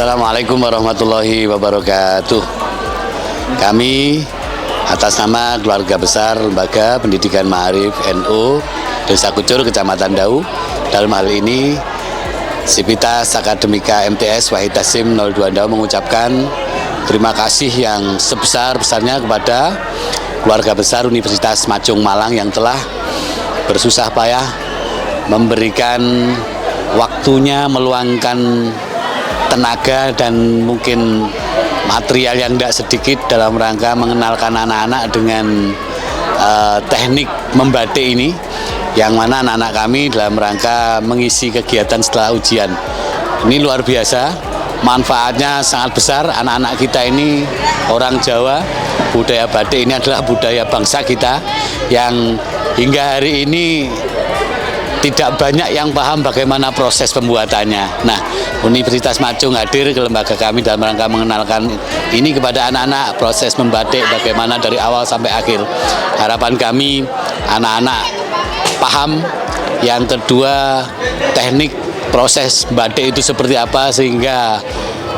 Assalamualaikum warahmatullahi wabarakatuh. Kami atas nama keluarga besar Lembaga Pendidikan Ma'arif NU Desa Kucur, Kecamatan Dau, dalam hal ini Sivitas Akademika MTS Wahid Hasim 02 Dau mengucapkan terima kasih yang sebesar-besarnya kepada keluarga besar Universitas Majung Malang yang telah bersusah payah memberikan waktunya, meluangkan tenaga dan mungkin material yang tidak sedikit dalam rangka mengenalkan anak-anak dengan teknik membatik ini, yang mana anak-anak kami dalam rangka mengisi kegiatan setelah ujian. Ini luar biasa, manfaatnya sangat besar. Anak-anak kita ini orang Jawa, budaya batik ini adalah budaya bangsa kita yang hingga hari ini tidak banyak yang paham bagaimana proses pembuatannya. Nah, Universitas Majung hadir ke lembaga kami dalam rangka mengenalkan ini kepada anak-anak, proses membatik bagaimana dari awal sampai akhir. Harapan kami anak-anak paham. Yang kedua, teknik proses batik itu seperti apa sehingga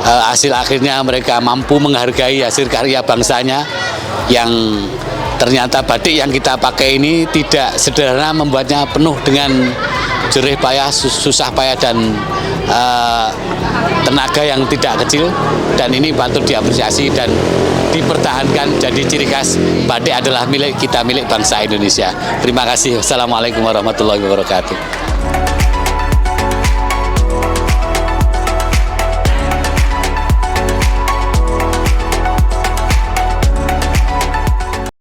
hasil akhirnya mereka mampu menghargai hasil karya bangsanya, yang ternyata batik yang kita pakai ini tidak sederhana, membuatnya penuh dengan jerih payah, susah payah dan tenaga yang tidak kecil, dan ini patut diapresiasi dan dipertahankan. Jadi ciri khas batik adalah milik kita, milik bangsa Indonesia. Terima kasih. Wassalamualaikum warahmatullahi wabarakatuh.